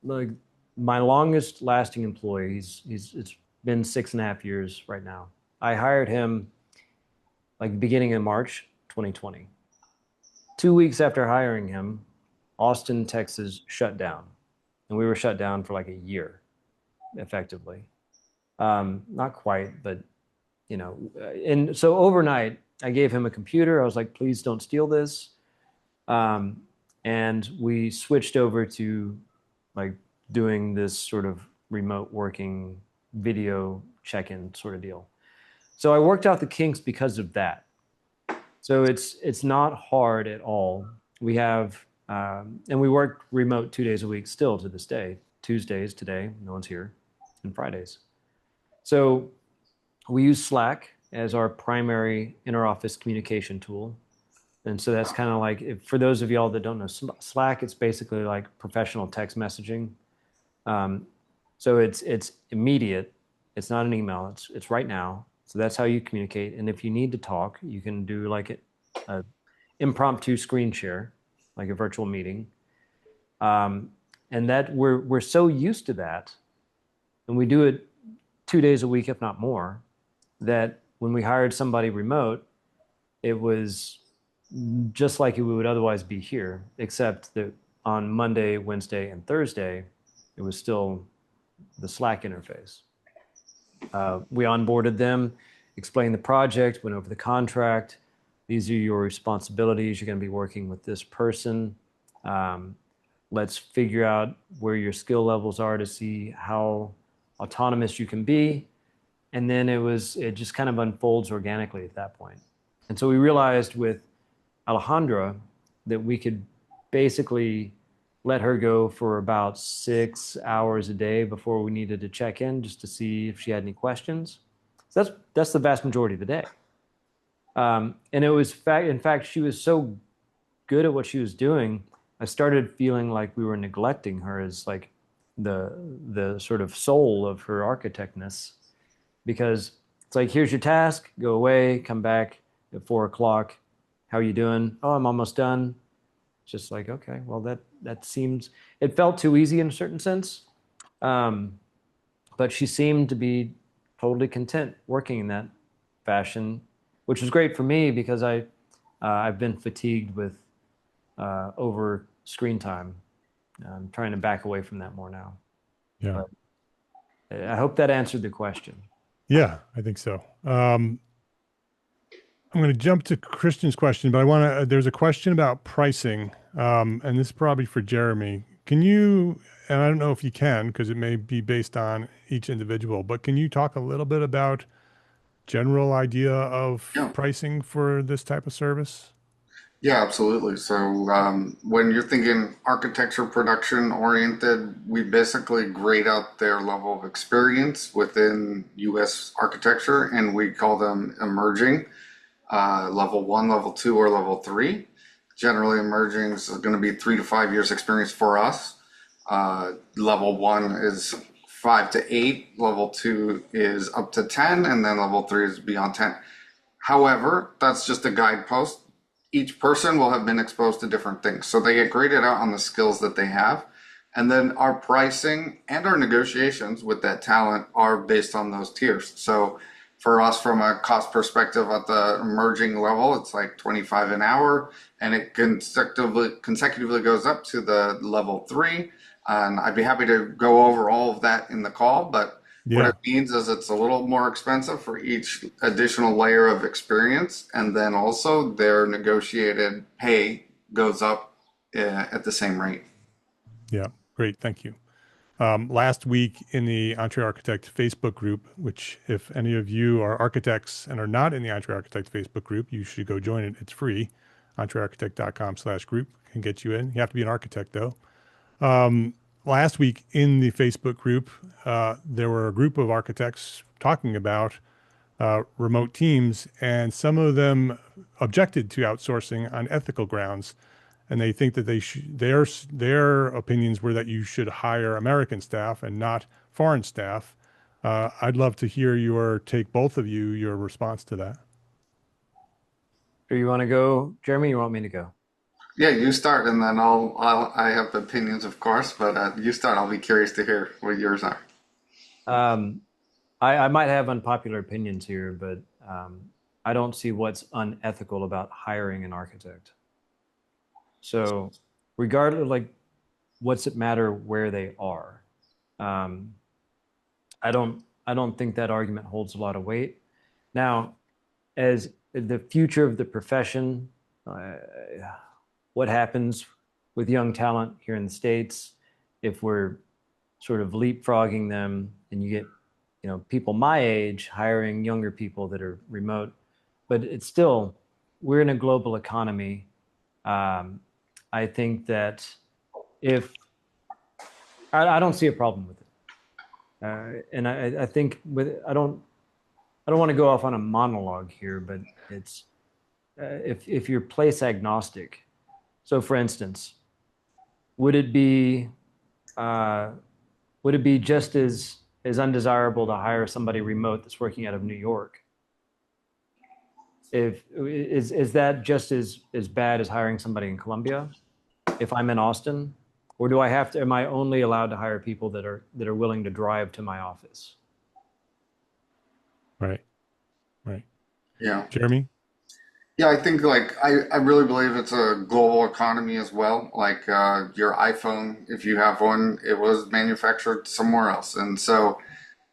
like my longest lasting employee. It's been 6.5 years right now. I hired him like beginning of March 2020. 2 weeks after hiring him, Austin, Texas shut down. And we were shut down for like a year, effectively. Not quite, but you know, and so overnight, I gave him a computer. I was like, please don't steal this. And we switched over to like doing this sort of remote working video check-in sort of deal. So I worked out the kinks because of that. So it's not hard at all. We have, and we work remote 2 days a week still to this day. Tuesdays today, no one's here, and Fridays. So we use Slack as our primary inter-office communication tool. And so that's kind of like, for those of y'all that don't know Slack, it's basically like professional text messaging. So it's immediate. It's not an email. It's right now. So that's how you communicate. And if you need to talk, you can do like an impromptu screen share, like a virtual meeting. And that we're so used to that, and we do it 2 days a week, if not more, that when we hired somebody remote, it was just like we would otherwise be here, except that on Monday, Wednesday, and Thursday, it was still the Slack interface. We onboarded them, explained the project, went over the contract. These are your responsibilities. You're going to be working with this person. Let's figure out where your skill levels are to see how autonomous you can be. And then it just kind of unfolds organically at that point. And so we realized with Alejandra that we could basically let her go for about 6 hours a day before we needed to check in, just to see if she had any questions. So that's the vast majority of the day. And it was in fact, she was so good at what she was doing, I started feeling like we were neglecting her as like the sort of soul of her architectness, because it's like, here's your task, go away, come back at 4 o'clock. How are you doing? Oh, I'm almost done. Just like, okay, well, that seems, it felt too easy in a certain sense. But she seemed to be totally content working in that fashion, which was great for me because I've been fatigued with over screen time. I'm trying to back away from that more now. Yeah. But I hope that answered the question. Yeah, I think so. I'm going to jump to Christian's question, but there's a question about pricing. And this is probably for Jeremy. Can you, and I don't know if you can, because it may be based on each individual, but can you talk a little bit about general idea of pricing for this type of service? Yeah, absolutely. So when you're thinking architecture production oriented, we basically grade out their level of experience within US architecture, and we call them emerging, level 1, level 2, or level 3. Generally, emerging is going to be 3 to 5 years experience for us. Level 1 is 5 to 8, level 2 is up to 10, and then level 3 is beyond 10. However, that's just a guidepost. Each person will have been exposed to different things. So they get graded out on the skills that they have. And then our pricing and our negotiations with that talent are based on those tiers. So for us, from a cost perspective at the emerging level, it's like 25 an hour, and it consecutively goes up to the level 3. And I'd be happy to go over all of that in the call, but what it means is it's a little more expensive for each additional layer of experience, and then also their negotiated pay goes up at the same rate. Yeah, great, thank you. Last week in the EntreArchitect Facebook group, which if any of you are architects and are not in the EntreArchitect Facebook group, you should go join it. It's free. EntreArchitect.com/group can get you in. You have to be an architect though. Last week in the Facebook group, there were a group of architects talking about remote teams, and some of them objected to outsourcing on ethical grounds, and they think that their opinions were that you should hire American staff and not foreign staff. I'd love to hear your take, both of you, your response to that. Do you want to go, Jeremy? You want me to go? Yeah, you start, and then I have opinions, of course, but you start. I'll be curious to hear what yours are. I might have unpopular opinions here, but I don't see what's unethical about hiring an architect. So regardless, like, what's it matter where they are? I don't think that argument holds a lot of weight. Now, as the future of the profession, what happens with young talent here in the States, if we're sort of leapfrogging them and you get, people my age hiring younger people that are remote, but it's still, we're in a global economy. I think that I don't see a problem with it. And I think I don't want to go off on a monologue here, but it's, if you're place agnostic. So for instance, would it be just as undesirable to hire somebody remote that's working out of New York? Is that just as bad as hiring somebody in Colombia if I'm in Austin? Or am I only allowed to hire people that are willing to drive to my office? Right. Yeah. Jeremy? Yeah, I think I really believe it's a global economy as well. Like your iPhone, if you have one, it was manufactured somewhere else. And so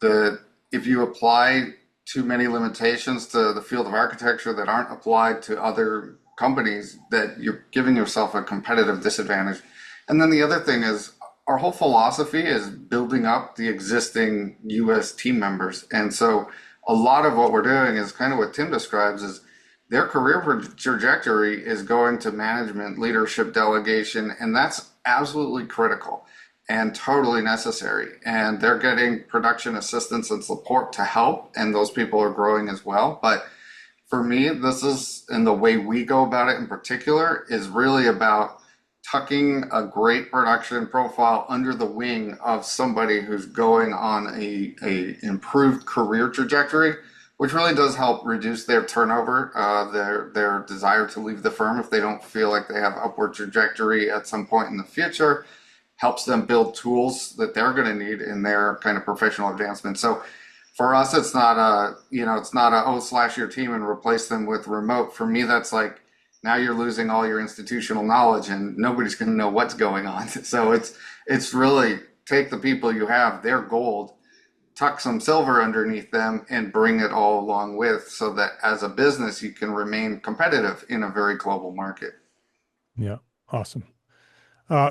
if you apply too many limitations to the field of architecture that aren't applied to other companies, that you're giving yourself a competitive disadvantage. And then the other thing is our whole philosophy is building up the existing US team members. And so a lot of what we're doing is kind of what Tim describes is their career trajectory is going to management, leadership, delegation, and that's absolutely critical and totally necessary. And they're getting production assistance and support to help, and those people are growing as well. But for me, this is, and the way we go about it in particular, is really about tucking a great production profile under the wing of somebody who's going on a improved career trajectory, which really does help reduce their turnover, their desire to leave the firm if they don't feel like they have upward trajectory at some point in the future, helps them build tools that they're going to need in their kind of professional advancement. So for us, it's not slash your team and replace them with remote. For me, that's like, now you're losing all your institutional knowledge and nobody's going to know what's going on. So it's really take the people you have, they're gold, tuck some silver underneath them and bring it all along with, so that as a business, you can remain competitive in a very global market. Yeah. Awesome.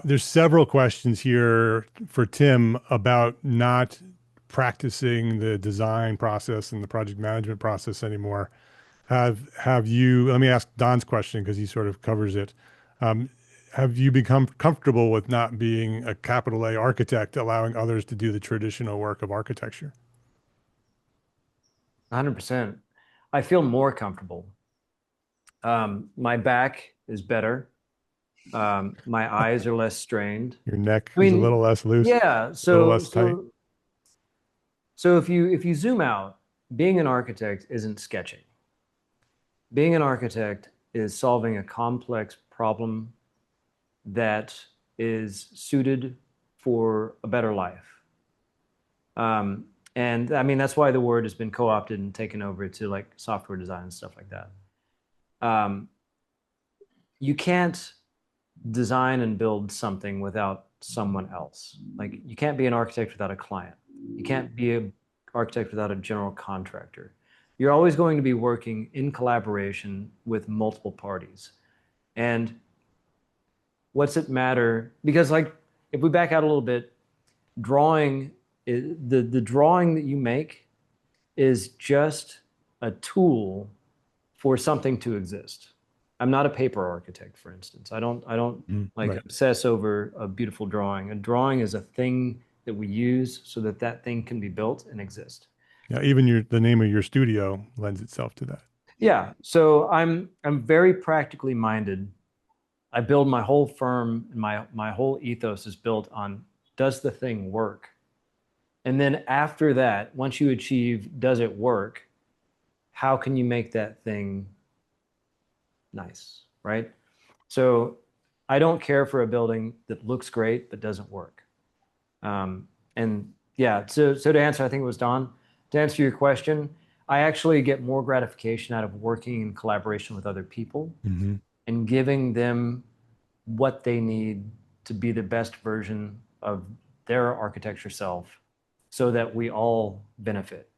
There's several questions here for Tim about not practicing the design process and the project management process anymore. Have you, let me ask Don's question because he sort of covers it. Have you become comfortable with not being a capital A architect, allowing others to do the traditional work of architecture? 100%. I feel more comfortable. My back is better. My eyes are less strained. Your neck is a little less loose. Yeah. A little less tight. So if you zoom out, being an architect isn't sketching. Being an architect is solving a complex problem that is suited for a better life. And I mean, that's why the word has been co-opted and taken over to like software design and stuff like that. You can't design and build something without someone else. Like, you can't be an architect without a client. You can't be an architect without a general contractor. You're always going to be working in collaboration with multiple parties. And what's it matter? Because like, if we back out a little bit, drawing, the drawing that you make is just a tool for something to exist. I'm not a paper architect, for instance. I don't right. obsess over a beautiful drawing. A drawing is a thing that we use so that that thing can be built and exist. Yeah, even the name of your studio lends itself to that. Yeah. So I'm very practically minded. I build my whole firm, and my whole ethos is built on, does the thing work? And then after that, once you achieve, does it work? How can you make that thing nice, right? So I don't care for a building that looks great but doesn't work. And yeah, so to answer, I think it was Don, to answer your question, I actually get more gratification out of working in collaboration with other people and giving them what they need to be the best version of their architecture self so that we all benefit,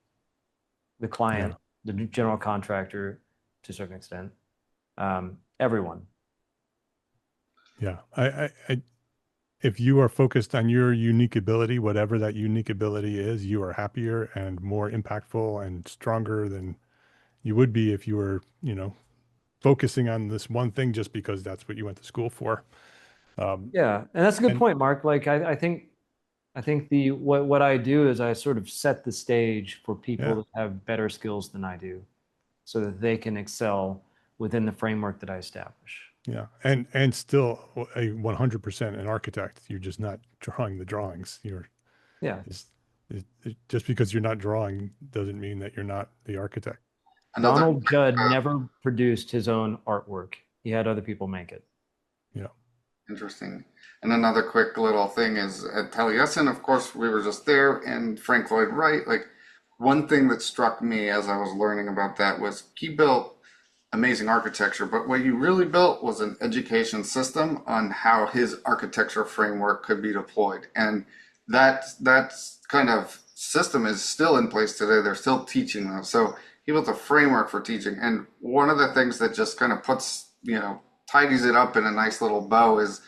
the client, the general contractor, to a certain extent, everyone. Yeah. If you are focused on your unique ability, whatever that unique ability is, you are happier and more impactful and stronger than you would be if you were, focusing on this one thing just because that's what you went to school for. Yeah, and that's a good point, Mark. Like I think the what I do is I sort of set the stage for people that have better skills than I do, so that they can excel within the framework that I establish. Yeah, and still a 100% an architect. You're just not drawing the drawings. Yeah. Just because you're not drawing doesn't mean that you're not the architect. Donald Judd never produced his own artwork. He had other people make it. Yeah. Interesting. And another quick little thing is at Taliesin, of course, we were just there, and Frank Lloyd Wright, like one thing that struck me as I was learning about that was he built amazing architecture, but what he really built was an education system on how his architecture framework could be deployed. And that's kind of system is still in place today. They're still teaching them. So he built a framework for teaching. And one of the things that just kind of puts, tidies it up in a nice little bow is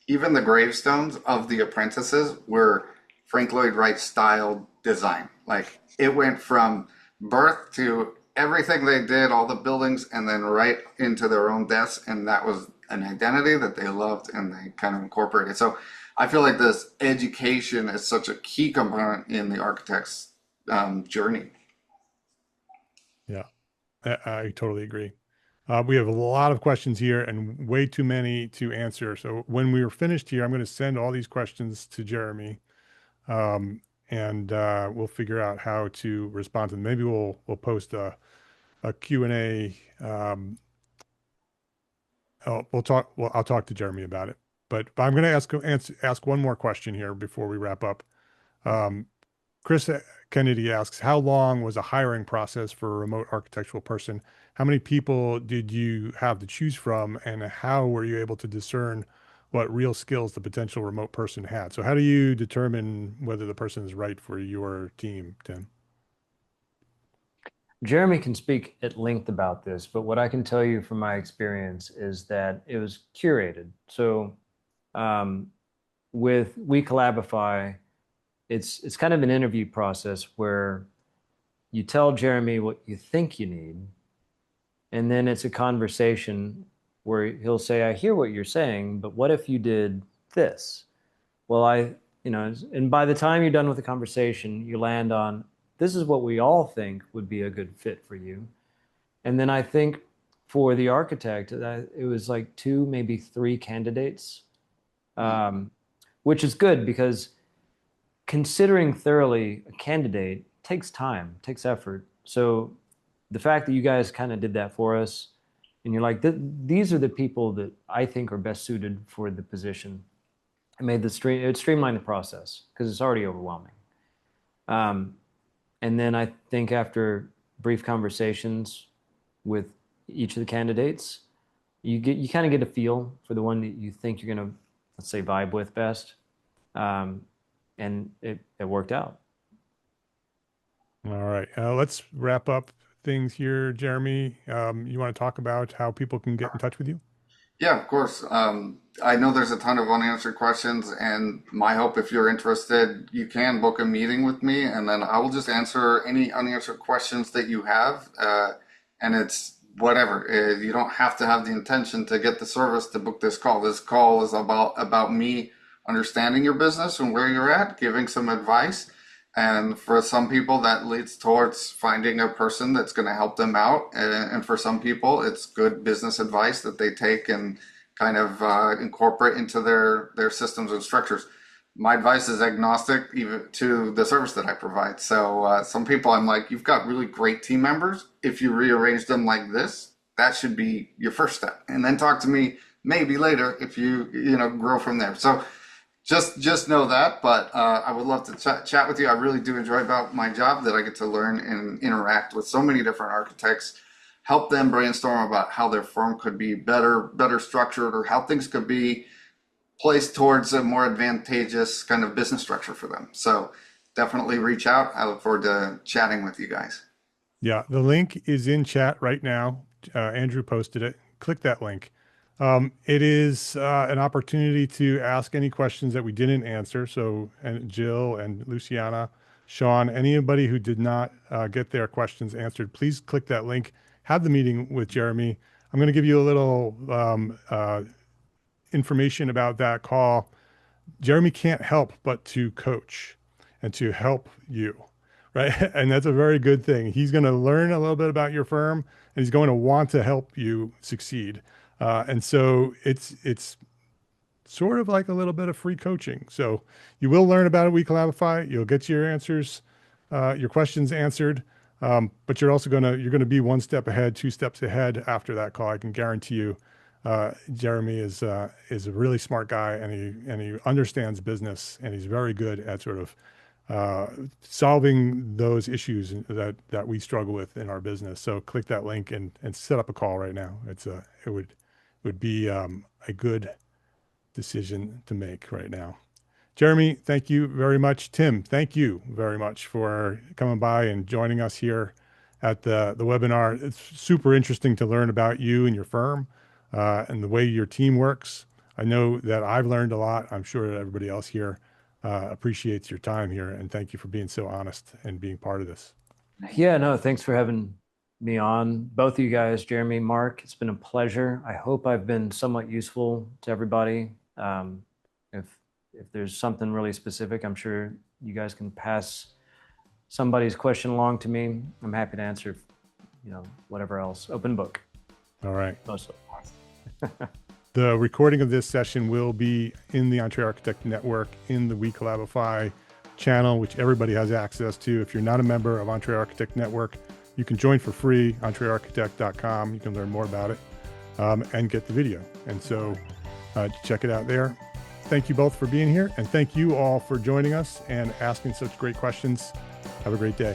even the gravestones of the apprentices were Frank Lloyd Wright style design. Like it went from birth to everything they did, all the buildings, and then right into their own deaths. And that was an identity that they loved and they kind of incorporated. So I feel like this education is such a key component in the architect's journey. Yeah, I totally agree. We have a lot of questions here and way too many to answer. So when we are finished here, I'm going to send all these questions to Jeremy, and we'll figure out how to respond to them. Maybe we'll post a Q&A. I'll talk to Jeremy about it. But I'm going to ask one more question here before we wrap up. Chris Kennedy asks, how long was a hiring process for a remote architectural person? How many people did you have to choose from, and how were you able to discern what real skills the potential remote person had? So how do you determine whether the person is right for your team, Tim? Jeremy can speak at length about this, but what I can tell you from my experience is that it was curated. So with WeCollabify, it's kind of an interview process where you tell Jeremy what you think you need, and then it's a conversation where he'll say, I hear what you're saying, but what if you did this? Well, and by the time you're done with the conversation, you land on, this is what we all think would be a good fit for you. And then I think for the architect, it was like 2, maybe 3 candidates, which is good because considering thoroughly a candidate takes time, takes effort. So the fact that you guys kind of did that for us, and you're like, these are the people that I think are best suited for the position, it streamlined the process because it's already overwhelming. And then I think after brief conversations with each of the candidates, you kind of get a feel for the one that you think you're going to, let's say, vibe with best. And it worked out. All right. Let's wrap up things here. Jeremy, you want to talk about how people can get in touch with you? Yeah, of course. I know there's a ton of unanswered questions, and my hope, if you're interested, you can book a meeting with me, and then I will just answer any unanswered questions that you have. And it's whatever. You don't have to have the intention to get the service to book this call. This call is about me understanding your business and where you're at, giving some advice, And for some people, that leads towards finding a person that's going to help them out. And for some people, it's good business advice that they take and kind of incorporate into their systems and structures. My advice is agnostic even to the service that I provide. So some people I'm like, you've got really great team members. If you rearrange them like this, that should be your first step. And then talk to me maybe later if you grow from there. So just know that, but I would love to chat with you. I really do enjoy about my job that I get to learn and interact with so many different architects, help them brainstorm about how their firm could be better structured, or how things could be placed towards a more advantageous kind of business structure for them. So definitely reach out. I look forward to chatting with you guys. Yeah, the link is in chat right now. Andrew posted it. Click that link. It is an opportunity to ask any questions that we didn't answer. So, and Jill and Luciana, Sean, anybody who did not get their questions answered, please click that link. Have the meeting with Jeremy. I'm going to give you a little information about that call. Jeremy can't help but to coach and to help you, right? And that's a very good thing. He's going to learn a little bit about your firm, and he's going to want to help you succeed. And so it's sort of like a little bit of free coaching. So you will learn about it. WeCollabify. You'll get your answers, your questions answered. But you're also going to be one step ahead, two steps ahead after that call. I can guarantee you. Jeremy is a really smart guy, and he understands business, and he's very good at sort of solving those issues that we struggle with in our business. So click that link and set up a call right now. It would be a good decision to make right now. Jeremy, thank you very much. Tim, thank you very much for coming by and joining us here at the webinar. It's super interesting to learn about you and your firm. And the way your team works. I know that I've learned a lot. I'm sure that everybody else here appreciates your time here. And thank you for being so honest and being part of this. Yeah, no, thanks for having me on. Both of you guys, Jeremy, Mark, it's been a pleasure. I hope I've been somewhat useful to everybody. If there's something really specific, I'm sure you guys can pass somebody's question along to me. I'm happy to answer, whatever else. Open book. All right. Mostly. The recording of this session will be in the EntreArchitect network, in the WeCollabify channel, which everybody has access to. If you're not a member of EntreArchitect network, you can join for free, entrearchitect.com. You can learn more about it and get the video. And so check it out there. Thank you both for being here, and thank you all for joining us and asking such great questions. Have a great day.